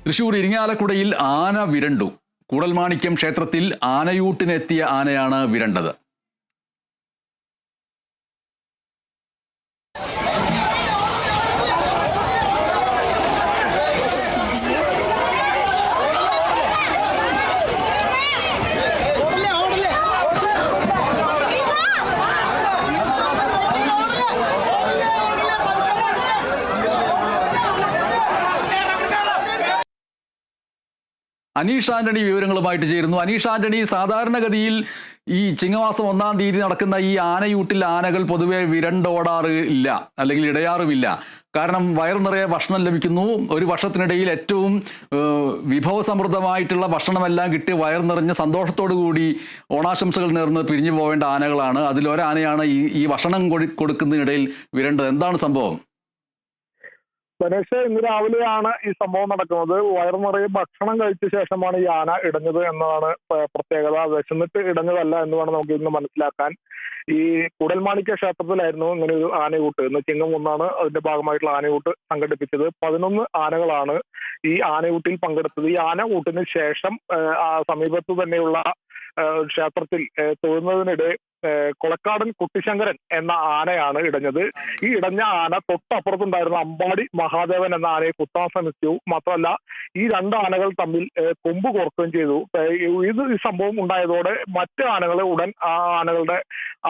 തൃശൂർ ഇരിങ്ങാലക്കുടയിൽ ആന വിരണ്ടു. കൂടൽമാണിക്യം ക്ഷേത്രത്തിൽ ആനയൂട്ടിനെത്തിയ ആനയാണ് വിരണ്ടത്. അനീഷ് ആന്റണി വിവരങ്ങളുമായിട്ട് ചേരുന്നു. അനീഷ് ആന്റണി, സാധാരണഗതിയിൽ ഈ ചിങ്ങമാസം 1-ാം തീയതി നടക്കുന്ന ഈ ആനയൂട്ടിൽ ആനകൾ പൊതുവെ വിരണ്ടോടാറില്ല, അല്ലെങ്കിൽ ഇടയാറുമില്ല. കാരണം വയറു നിറയെ ഭക്ഷണം ലഭിക്കുന്നു. ഒരു വർഷത്തിനിടയിൽ ഏറ്റവും വിഭവസമൃദ്ധമായിട്ടുള്ള ഭക്ഷണമെല്ലാം കിട്ടി വയറു നിറഞ്ഞ സന്തോഷത്തോടു കൂടി ഓണാശംസകൾ നേർന്ന് പിരിഞ്ഞു പോവേണ്ട ആനകളാണ്. അതിലൊരാനയാണ് ഈ ഭക്ഷണം കൊടുക്കുന്നതിനിടയിൽ വിരണ്ടത്. എന്താണ് സംഭവം? ഗണേഷ്, ഇന്ന് രാവിലെയാണ് ഈ സംഭവം നടക്കുന്നത്. വയറു നിറയെ ഭക്ഷണം കഴിച്ച ശേഷമാണ് ഈ ആന ഇടഞ്ഞത് എന്നതാണ് പ്രത്യേകത. വിശന്നിട്ട് ഇടഞ്ഞതല്ല എന്ന് വേണം നമുക്ക് ഇന്ന് മനസ്സിലാക്കാൻ. ഈ കൂടൽമാണിക്യ ക്ഷേത്രത്തിലായിരുന്നു ഇങ്ങനെ ഒരു ആനയൂട്ട്. ഇന്ന് ചിങ്ങം 1 അതിന്റെ ഭാഗമായിട്ടുള്ള ആനയൂട്ട് സംഘടിപ്പിച്ചത്. 11 ആനകളാണ് ഈ ആനയൂട്ടിൽ പങ്കെടുത്തത്. ഈ ആനയൂട്ടിന് ശേഷം സമീപത്ത് തന്നെയുള്ള ക്ഷേത്രത്തിൽ തൊഴുന്നതിനിടെ കൊളക്കാടൻ കുട്ടിശങ്കരൻ എന്ന ആനയാണ് ഇടഞ്ഞത്. ഈ ഇടഞ്ഞ ആന തൊട്ടപ്പുറത്തുണ്ടായിരുന്ന അമ്പാടി മഹാദേവൻ എന്ന ആനയെ കുത്താൻ ശ്രമിച്ചു. മാത്രമല്ല, ഈ 2 ആനകൾ തമ്മിൽ കൊമ്പ് കോർക്കുകയും ചെയ്തു. ഈ സംഭവം ഉണ്ടായതോടെ മറ്റ് ആനകൾ ഉടൻ ആ ആനകളുടെ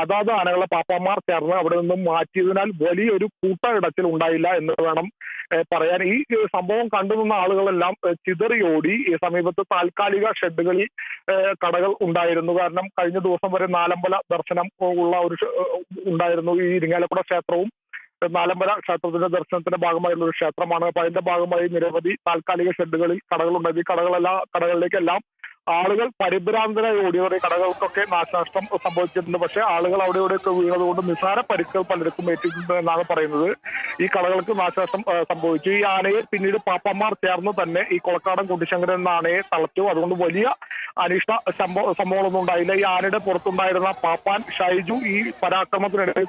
അതാത് ആനകളെ പാപ്പാന്മാർ ചേർന്ന് അവിടെ നിന്നും മാറ്റിയതിനാൽ വലിയൊരു കൂട്ട ഇടച്ചിൽ ഉണ്ടായില്ല എന്ന് വേണം പറയാൻ. ഈ സംഭവം കണ്ടുനിന്ന ആളുകളെല്ലാം ചിതറിയോടി. ഈ സമീപത്ത് താൽക്കാലിക ഷെഡുകളിൽ കടകൾ ഉണ്ടായിരുന്നു. കാരണം കഴിഞ്ഞ ദിവസം വരെ നാലമ്പല ദർശനം ഉള്ള ഒരു ഉണ്ടായിരുന്നു. ഈ ഇരിങ്ങാലക്കുട ക്ഷേത്രവും നാലമ്പല ക്ഷേത്രത്തിന്റെ ദർശനത്തിന്റെ ഭാഗമായുള്ള ഒരു ക്ഷേത്രമാണ്. അപ്പൊ അതിന്റെ ഭാഗമായി നിരവധി താൽക്കാലിക ഷെഡുകളിൽ കടകളുണ്ടായിരുന്നു. ഈ കടകളിലേക്കെല്ലാം ആളുകൾ പരിഭ്രാന്തരായി ഓടിയവരെ കടകൾക്കൊക്കെ നാശനഷ്ടം സംഭവിച്ചിട്ടുണ്ട്. പക്ഷേ ആളുകൾ ഇവിടെയൊക്കെ വീണതുകൊണ്ട് നിസ്സാര പരിക്കുകൾ പലർക്കും ഏറ്റിട്ടുണ്ട് എന്നാണ് പറയുന്നത്. ഈ കടകൾക്ക് നാശനഷ്ടം സംഭവിച്ചു. ഈ ആനയെ പിന്നീട് പാപ്പാന്മാർ ചേർന്ന് തന്നെ ഈ കൊളക്കാടൻ കുട്ടിശങ്കരൻ എന്ന ആനയെ തളച്ചു. അതുകൊണ്ട് വലിയ അനിഷ്ട സംഭവങ്ങളൊന്നും ഉണ്ടായില്ല. ഈ ആനയുടെ പുറത്തുണ്ടായിരുന്ന പാപ്പാൻ ഷൈജു ഈ പരാക്രമത്തിനിടയിൽ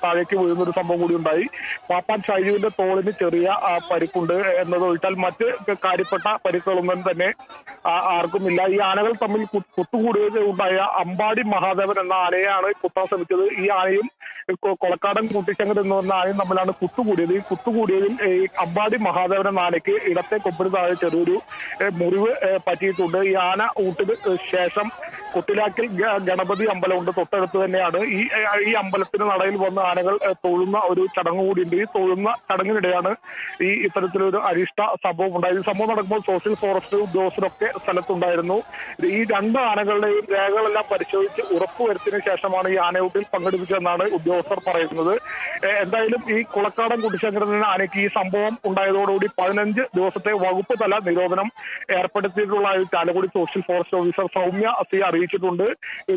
താഴേക്ക് വീഴുന്ന ഒരു സംഭവം കൂടി ഉണ്ടായി. പാപ്പാൻ ഷൈജുവിന്റെ തോളിന് ചെറിയ പരിക്കുണ്ട് എന്നതൊഴിച്ചാൽ മറ്റ് കാര്യപ്പെട്ട പരിക്കുകളൊന്നും തന്നെ ആർക്കുമില്ല. ഈ ആനകൾ തമ്മിൽ കുത്തുകൂടിയത് ഉണ്ടായ അമ്പാടി മഹാദേവൻ എന്ന ആനയാണ് കുത്താൻ ശ്രമിച്ചത്. ഈ ആനയും കൊളക്കാടൻ കുട്ടിശങ്കരൻ എന്ന് പറഞ്ഞ ആനയും തമ്മിലാണ് കുത്തുകൂടിയത്. ഈ കുത്തുകൂടിയതിൽ ഈ അമ്പാടി മഹാദേവൻ എന്ന ആനയ്ക്ക് ഇടത്തെ കൊമ്പിന് താഴെ ചെറിയൊരു മുറിവ് പറ്റിയിട്ടുണ്ട്. ഈ ആന ഊട്ടിന് ശേഷം കൊട്ടിലാക്കിൽ ഗണപതി അമ്പലമുണ്ട്, തൊട്ടടുത്ത് തന്നെയാണ്. ഈ അമ്പലത്തിന് നടയിൽ വന്ന് ആനകൾ തൊഴുന്ന ഒരു ചടങ്ങ് കൂടിയുണ്ട്. ഈ തൊഴുന്ന ചടങ്ങിനിടെയാണ് ഇത്തരത്തിലൊരു അരിഷ്ട സംഭവം ഉണ്ടായത്. ഈ സംഭവം നടക്കുമ്പോൾ സോഷ്യൽ ഫോറസ്റ്റ് ഉദ്യോഗസ്ഥരൊക്കെ സ്ഥലത്തുണ്ടായിരുന്നു. ഈ 2 ആനകളുടെയും രേഖകളെല്ലാം പരിശോധിച്ച് ഉറപ്പുവരുത്തിയതിനു ശേഷമാണ് ഈ ആനയൂട്ടിൽ പങ്കെടുപ്പിച്ചതെന്നാണ് ഉദ്യോഗസ്ഥർ പറയുന്നത്. എന്തായാലും ഈ കുളക്കാടൻ കുട്ടിശങ്കരൻ എന്ന ആനയ്ക്ക് ഈ സംഭവം ഉണ്ടായതോടുകൂടി 15 ദിവസത്തെ വകുപ്പ് തല നിരോധനം ഏർപ്പെടുത്തിയിട്ടുള്ള Chalakudy social forest officer Soumya C അറിയിച്ചിട്ടുണ്ട്.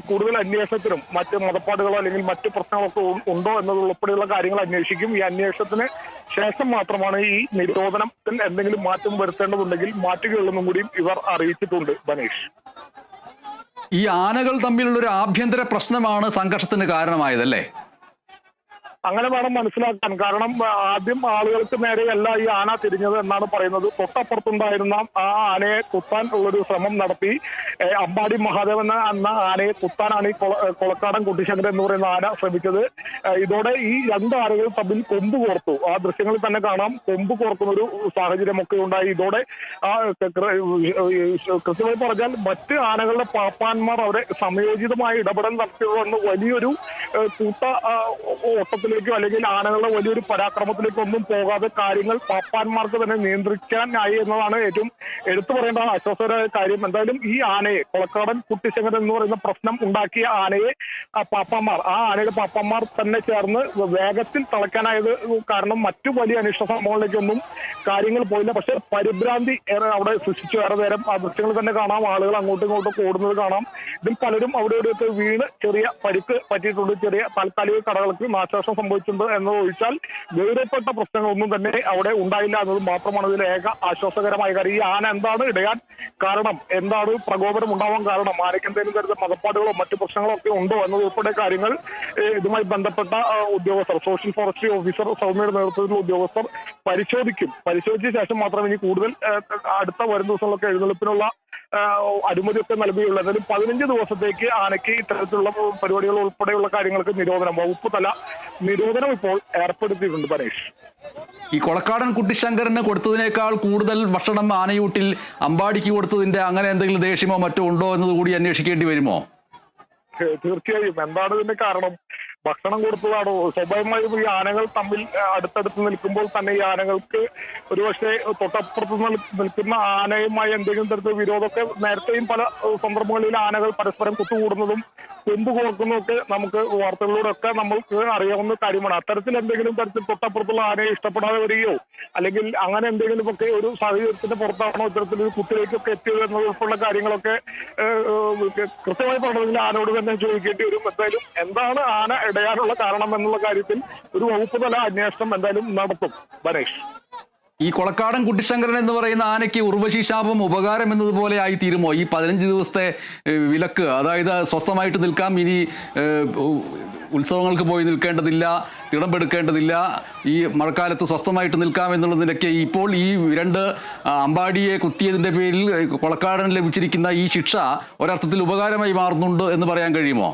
കൂടുതൽ അന്വേഷണത്തിനും മറ്റ് മതപ്പാടുകളോ അല്ലെങ്കിൽ മറ്റ് പ്രശ്നങ്ങളൊക്കെ ഉണ്ടോ എന്നതുൾപ്പെടെയുള്ള കാര്യങ്ങൾ അന്വേഷിക്കും. ഈ അന്വേഷണത്തിന് ശേഷം മാത്രമാണ് ഈ നിരോധനത്തിൽ എന്തെങ്കിലും മാറ്റം വരുത്തേണ്ടതുണ്ടെങ്കിൽ മാറ്റുകയുള്ളെന്നും കൂടിയും ഇവർ അറിയിച്ചിട്ടുണ്ട്. ബനേഷ്, ഈ ആനകൾ തമ്മിലുള്ള ഒരു ആഭ്യന്തര പ്രശ്നമാണ് സംഘർഷത്തിന് കാരണമായതല്ലേ? അങ്ങനെ വേണം മനസ്സിലാക്കാൻ. കാരണം ആദ്യം ആളുകൾക്ക് നേരെയല്ല ഈ ആന തിരിഞ്ഞത് എന്നാണ് പറയുന്നത്. തൊട്ടപ്പുറത്തുണ്ടായിരുന്ന ആ ആനയെ കുത്താൻ ഉള്ളൊരു ശ്രമം നടത്തി. അമ്പാടി മഹാദേവൻ എന്ന ആനയെ കുത്താനാണ് ഈ കൊളക്കാടൻ കുട്ടിശങ്കരൻ എന്ന് പറയുന്ന ആന ശ്രമിച്ചത്. ഇതോടെ ഈ 2 ആനകൾ തമ്മിൽ കൊമ്പ് കോർത്തു. ആ ദൃശ്യങ്ങളിൽ തന്നെ കാണാം, കൊമ്പ് കോർക്കുന്ന ഒരു സാഹചര്യമൊക്കെ ഉണ്ടായി. ഇതോടെ കൃത്യമായി പറഞ്ഞാൽ മറ്റ് ആനകളുടെ പാപ്പാന്മാർ അവരെ സമയോചിതമായ ഇടപെടൽ നടത്തിയതെന്ന് വലിയൊരു കൂട്ട ഓട്ടത്തിൽ അല്ലെങ്കിൽ ആനകളുടെ വലിയൊരു പരാക്രമത്തിലേക്ക് ഒന്നും പോകാതെ കാര്യങ്ങൾ പാപ്പാന്മാർക്ക് തന്നെ നിയന്ത്രിക്കാനായി എന്നതാണ് ഏറ്റവും എടുത്തു പറയേണ്ട ആശ്വാസകരമായ കാര്യം. എന്തായാലും ഈ ആനയെ കൊളക്കാടൻ കുട്ടിശങ്കരൻ എന്ന് പറയുന്ന പ്രശ്നം ഉണ്ടാക്കിയ ആനയെ ആ ആനയുടെ പാപ്പാന്മാർ തന്നെ ചേർന്ന് വേഗത്തിൽ തളയ്ക്കാനായത് കാരണം മറ്റു വലിയ അനിഷ്ട സംഭവങ്ങളിലേക്കൊന്നും കാര്യങ്ങൾ പോയില്ല. പക്ഷെ പരിഭ്രാന്തി അവിടെ സൃഷ്ടിച്ചു. വേറെ നേരം ആ ദൃശ്യങ്ങൾ തന്നെ കാണാം, ആളുകൾ അങ്ങോട്ടും ഇങ്ങോട്ടും ഓടുന്നത് കാണാം. ഇതിൽ പലരും അവിടെ വീണ് ചെറിയ പരിക്ക് പറ്റിയിട്ടുണ്ട്. ചെറിയ താൽക്കാലിക കടകൾക്ക് നാശനഷ്ടം സംഭവിച്ചിട്ടുണ്ട് എന്നത് ഒഴിച്ചാൽ ഗൗരവപ്പെട്ട പ്രശ്നങ്ങളൊന്നും തന്നെ അവിടെ ഉണ്ടായില്ല എന്നത് മാത്രമാണ് ഇതിലെ ഏക ആശ്വാസകരമായ കാര്യം. ഈ ആന എന്താണ് ഇടയാൻ കാരണം, എന്താണ് പ്രകോപനം ഉണ്ടാവാൻ കാരണം, ആനയ്ക്ക് എന്തെങ്കിലും തരത്തിൽ മതപ്പാടുകളോ മറ്റു പ്രശ്നങ്ങളോ ഒക്കെ ഉണ്ടോ എന്നതുൾപ്പെടെ കാര്യങ്ങൾ ഇതുമായി ബന്ധപ്പെട്ട ഉദ്യോഗസ്ഥർ, സോഷ്യൽ ഫോറസ്ട്രി ഓഫീസർ സൗമ്യയുടെ നേതൃത്വത്തിലുള്ള ഉദ്യോഗസ്ഥർ പരിശോധിച്ച ശേഷം മാത്രമേ ഇനി കൂടുതൽ അടുത്ത വരും ദിവസങ്ങളിലൊക്കെ എഴുന്നള്ളിപ്പിനുള്ള അനുമതിയൊക്കെ നൽകുകയുള്ളൂ. എന്നാലും 15 ദിവസത്തേക്ക് ആനയ്ക്ക് ഇത്തരത്തിലുള്ള പരിപാടികൾ ഉൾപ്പെടെയുള്ള കാര്യങ്ങൾക്ക് വകുപ്പ് തല നിരോധനം ഇപ്പോൾ ഏർപ്പെടുത്തിയിട്ടുണ്ട് പരേഷ്. ഈ കൊളക്കാടൻ കുട്ടിശങ്കരന് കൊടുത്തതിനേക്കാൾ കൂടുതൽ ഭക്ഷണം ആനയൂട്ടിൽ അമ്പാടിക്ക് കൊടുത്തതിന്റെ അങ്ങനെ എന്തെങ്കിലും ദേഷ്യമോ മറ്റോ ഉണ്ടോ എന്നത് കൂടി അന്വേഷിക്കേണ്ടി വരുമോ? തീർച്ചയായും. എന്താണ് ഇതിന്റെ കാരണം? ഭക്ഷണം കൊടുത്തതാണോ? സ്വാഭാവികമായും ഈ ആനകൾ തമ്മിൽ അടുത്തടുത്ത് നിൽക്കുമ്പോൾ തന്നെ ഈ ആനകൾക്ക് ഒരുപക്ഷെ തൊട്ടപ്പുറത്ത് നിൽക്കുന്ന ആനയുമായി എന്തെങ്കിലും തരത്തിൽ വിരോധമൊക്കെ നേരത്തെയും പല സന്ദർഭങ്ങളിൽ ആനകൾ പരസ്പരം കുത്തുകൂടുന്നതും കൊമ്പ് കോർക്കുന്നതൊക്കെ നമുക്ക് വാർത്തകളിലൂടെ ഒക്കെ നമ്മൾക്ക് അറിയാവുന്ന കാര്യമാണ്. അത്തരത്തിൽ എന്തെങ്കിലും തരത്തിൽ തൊട്ടപ്പുറത്തുള്ള ആനയെ ഇഷ്ടപ്പെടാതെ വരികയോ അല്ലെങ്കിൽ അങ്ങനെ എന്തെങ്കിലുമൊക്കെ ഒരു സാഹചര്യത്തിന്റെ പുറത്താണോ ഇത്തരത്തിലൊരു കുത്തിലേക്കൊക്കെ എത്തിയത് എന്നതുൾപ്പെടെയുള്ള കാര്യങ്ങളൊക്കെ കൃത്യമായി പറഞ്ഞതിൽ ആനയോട് തന്നെ ചോദിക്കേണ്ടി വരും. എന്തായാലും എന്താണ് ആന ഇടയാനുള്ള കാരണം എന്നുള്ള കാര്യത്തിൽ ഒരു വകുപ്പ് തല അന്വേഷണം എന്തായാലും നടത്തും ബനേഷ്. ഈ കൊളക്കാടൻ കുട്ടിശങ്കരൻ എന്ന് പറയുന്ന ആനയ്ക്ക് ഉർവശി ശാപം ഉപകാരം എന്നതുപോലെ ആയി തീരുമോ ഈ 15 ദിവസത്തെ വിലക്ക്? അതായത് സ്വസ്ഥമായിട്ട് നിൽക്കാം, ഇനി ഉത്സവങ്ങൾക്ക് പോയി നിൽക്കേണ്ടതില്ല, തിടമ്പെടുക്കേണ്ടതില്ല, ഈ മഴക്കാലത്ത് സ്വസ്ഥമായിട്ട് നിൽക്കാം എന്നുള്ളതിനൊക്കെ ഇപ്പോൾ ഈ രണ്ട് അമ്പാടിയെ കുത്തിയതിൻ്റെ പേരിൽ കൊളക്കാടൻ ലഭിച്ചിരിക്കുന്ന ഈ ശിക്ഷ ഒരർത്ഥത്തിൽ ഉപകാരമായി മാറുന്നുണ്ട് എന്ന് പറയാൻ കഴിയുമോ?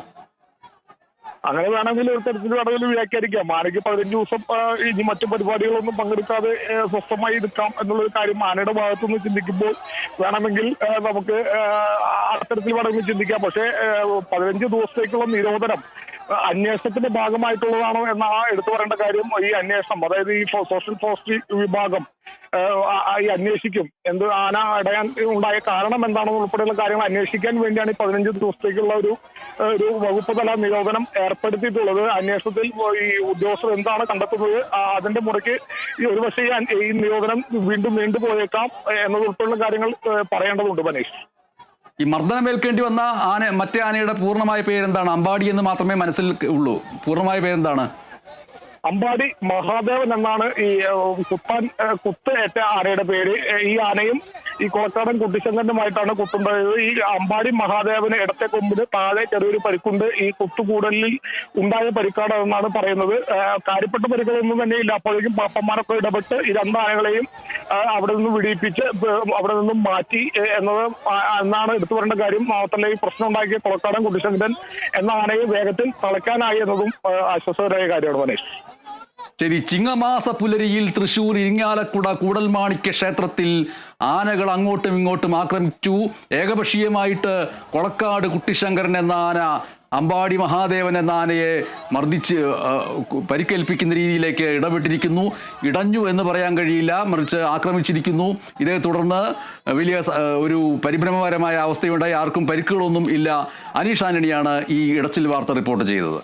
അങ്ങനെ വേണമെങ്കിൽ ഒരു തരത്തിൽ വേണമെങ്കിൽ വ്യാഖ്യാനിക്കാം. ആനയ്ക്ക് 15 ദിവസം ഇനി മറ്റു പരിപാടികളൊന്നും പങ്കെടുക്കാതെ സ്വസ്ഥമായി നിൽക്കാം എന്നുള്ളൊരു കാര്യം ആനയുടെ ഭാഗത്തുനിന്ന് ചിന്തിക്കുമ്പോൾ വേണമെങ്കിൽ നമുക്ക് അത്തരത്തിൽ വേണമെങ്കിൽ ചിന്തിക്കാം. പക്ഷേ 15 ദിവസത്തേക്കുള്ള നിരോധനം അന്വേഷണത്തിന്റെ ഭാഗമായിട്ടുള്ളതാണോ എന്ന എടുത്തു പറയേണ്ട കാര്യം. ഈ അന്വേഷണം, അതായത് ഈ സോഷ്യൽ ഫോറസ്ട്രി വിഭാഗം ഈ അന്വേഷിക്കും എന്ത് ആന അടയാൻ ഉണ്ടായ കാരണം എന്താണെന്ന് ഉൾപ്പെടെയുള്ള കാര്യങ്ങൾ അന്വേഷിക്കാൻ വേണ്ടിയാണ് ഈ 15 ദിവസത്തേക്കുള്ള ഒരു വകുപ്പ് തല നിരോധനം ഏർപ്പെടുത്തിയിട്ടുള്ളത്. അന്വേഷണത്തിൽ ഈ ഉദ്യോഗസ്ഥർ എന്താണ് കണ്ടെത്തുന്നത് അതിന്റെ മുറയ്ക്ക് ഈ ഒരുപക്ഷെ ഈ നിരോധനം വീണ്ടും പോയേക്കാം എന്നതുൾപ്പെടെയുള്ള കാര്യങ്ങൾ പറയേണ്ടതുണ്ട് ബനേഷ്. ഈ മർദ്ദനമേൽക്കേണ്ടി വന്ന മറ്റേ ആനയുടെ പൂർണ്ണമായ പേരെന്താണ്? അമ്പാടി എന്ന് മാത്രമേ മനസ്സിൽ ഉള്ളൂ. പൂർണ്ണമായ പേരെന്താണ്? അമ്പാടി മഹാദേവൻ എന്നാണ് ഈ കുത്ത് ഏറ്റ ആനയുടെ പേര്. ഈ ആനയും ഈ കൊളക്കാടൻ കുട്ടിശങ്കരനുമായിട്ടാണ് കുത്തുണ്ടായത്. ഈ അമ്പാടി മഹാദേവന് ഇടത്തെ കൊമ്പിന് താഴെ ചെറിയൊരു പരിക്കുണ്ട്. ഈ കുത്തുകൂടലിൽ ഉണ്ടായ പരിക്കാണ് എന്നാണ് പറയുന്നത്. കാര്യപ്പെട്ട പരിക്കുകളൊന്നും തന്നെ ഇല്ല. അപ്പോഴേക്കും പാപ്പന്മാരൊക്കെ ഇടപെട്ട് ഈ രണ്ട് ആനകളെയും അവിടെ നിന്ന് വിടിയിപ്പിച്ച് അവിടെ നിന്നും മാറ്റി എന്നാണ് എടുത്തു പറയേണ്ട കാര്യം. മാത്രമല്ല ഈ പ്രശ്നം ഉണ്ടാക്കിയ കൊളക്കാടൻ കുട്ടിശങ്കരൻ എന്ന ആനയെ വേഗത്തിൽ തളയ്ക്കാനായി എന്നതും ആശ്വാസകരമായ കാര്യമാണ് മനീഷ്. ശരി. ചിങ്ങമാസ പുലരിയിൽ തൃശൂർ ഇരിങ്ങാലക്കുട കൂടൽമാണിക്യ ക്ഷേത്രത്തിൽ ആനകൾ അങ്ങോട്ടും ഇങ്ങോട്ടും ആക്രമിച്ചു. ഏകപക്ഷീയമായിട്ട് കൊളക്കാട് കുട്ടിശങ്കരൻ എന്ന ആന അമ്പാടി മഹാദേവൻ എന്ന ആനയെ മർദ്ദിച്ച് പരിക്കേൽപ്പിക്കുന്ന രീതിയിലേക്ക് ഇടപെട്ടിരിക്കുന്നു. ഇടഞ്ഞു എന്ന് പറയാൻ കഴിയില്ല, മറിച്ച് ആക്രമിച്ചിരിക്കുന്നു. ഇതേ തുടർന്ന് വലിയ ഒരു പരിഭ്രമകരമായ അവസ്ഥയുണ്ടായി. ആർക്കും പരിക്കുകളൊന്നും ഇല്ല. അനീഷ് ആന്റണിയാണ് ഈ ഇടച്ചിൽ വാർത്ത റിപ്പോർട്ട് ചെയ്തത്.